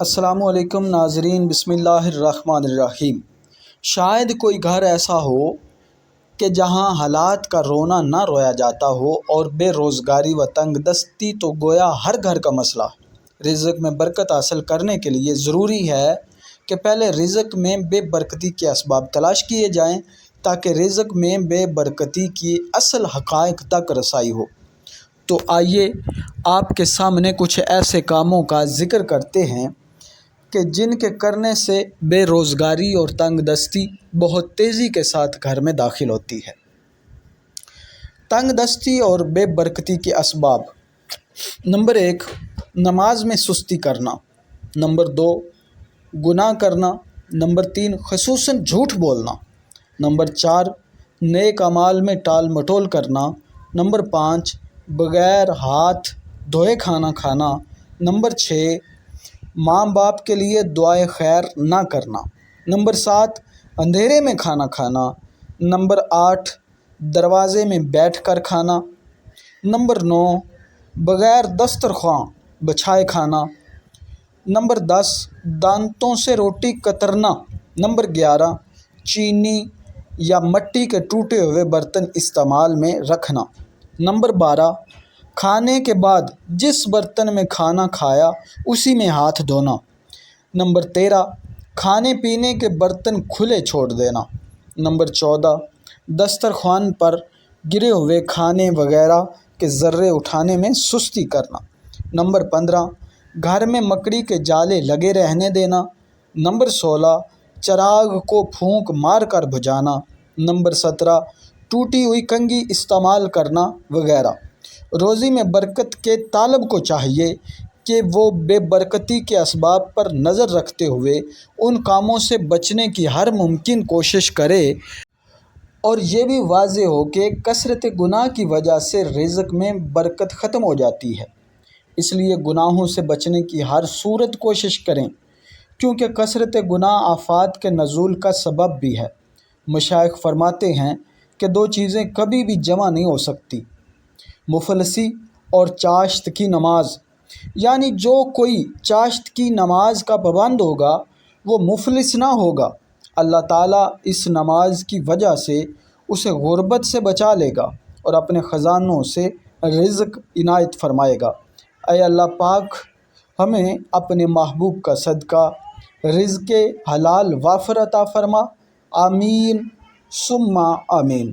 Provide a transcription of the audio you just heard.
السلام علیکم ناظرین، بسم اللہ الرحمن الرحیم۔ شاید کوئی گھر ایسا ہو کہ جہاں حالات کا رونا نہ رویا جاتا ہو، اور بے روزگاری و تنگ دستی تو گویا ہر گھر کا مسئلہ ہے۔ رزق میں برکت حاصل کرنے کے لیے ضروری ہے کہ پہلے رزق میں بے برکتی کے اسباب تلاش کیے جائیں، تاکہ رزق میں بے برکتی کی اصل حقائق تک رسائی ہو۔ تو آئیے آپ کے سامنے کچھ ایسے کاموں کا ذکر کرتے ہیں کہ جن کے کرنے سے بے روزگاری اور تنگ دستی بہت تیزی کے ساتھ گھر میں داخل ہوتی ہے۔ تنگ دستی اور بے برکتی کے اسباب: نمبر 1، نماز میں سستی کرنا۔ نمبر 2، گناہ کرنا۔ نمبر 3، خصوصاً جھوٹ بولنا۔ نمبر 4، نیک اعمال میں ٹال مٹول کرنا۔ نمبر 5، بغیر ہاتھ دھوئے کھانا کھانا۔ نمبر 6، ماں باپ کے لیے دعائے خیر نہ کرنا۔ نمبر 7، اندھیرے میں کھانا کھانا۔ نمبر 8، دروازے میں بیٹھ کر کھانا۔ نمبر 9، بغیر دسترخوان بچھائے کھانا۔ نمبر 10، دانتوں سے روٹی کترنا۔ نمبر 11، چینی یا مٹی کے ٹوٹے ہوئے برتن استعمال میں رکھنا۔ نمبر 12، کھانے کے بعد جس برتن میں کھانا کھایا اسی میں ہاتھ دھونا۔ نمبر 13، کھانے پینے کے برتن کھلے چھوڑ دینا۔ نمبر 14، دسترخوان پر گرے ہوئے کھانے وغیرہ کے ذرے اٹھانے میں سستی کرنا۔ نمبر 15، گھر میں مکڑی کے جالے لگے رہنے دینا۔ نمبر 16، چراغ کو پھونک مار کر بجھانا۔ نمبر 17، ٹوٹی ہوئی کنگھی استعمال کرنا وغیرہ۔ روزی میں برکت کے طالب کو چاہیے کہ وہ بے برکتی کے اسباب پر نظر رکھتے ہوئے ان کاموں سے بچنے کی ہر ممکن کوشش کرے، اور یہ بھی واضح ہو کہ کثرت گناہ کی وجہ سے رزق میں برکت ختم ہو جاتی ہے۔ اس لیے گناہوں سے بچنے کی ہر صورت کوشش کریں، کیونکہ کثرت گناہ آفات کے نزول کا سبب بھی ہے۔ مشائخ فرماتے ہیں کہ دو چیزیں کبھی بھی جمع نہیں ہو سکتی: مفلسی اور چاشت کی نماز۔ یعنی جو کوئی چاشت کی نماز کا پابند ہوگا وہ مفلس نہ ہوگا۔ اللہ تعالیٰ اس نماز کی وجہ سے اسے غربت سے بچا لے گا اور اپنے خزانوں سے رزق عنایت فرمائے گا۔ اے اللہ پاک، ہمیں اپنے محبوب کا صدقہ رزق حلال وافر عطا فرما۔ آمین ثم آمین۔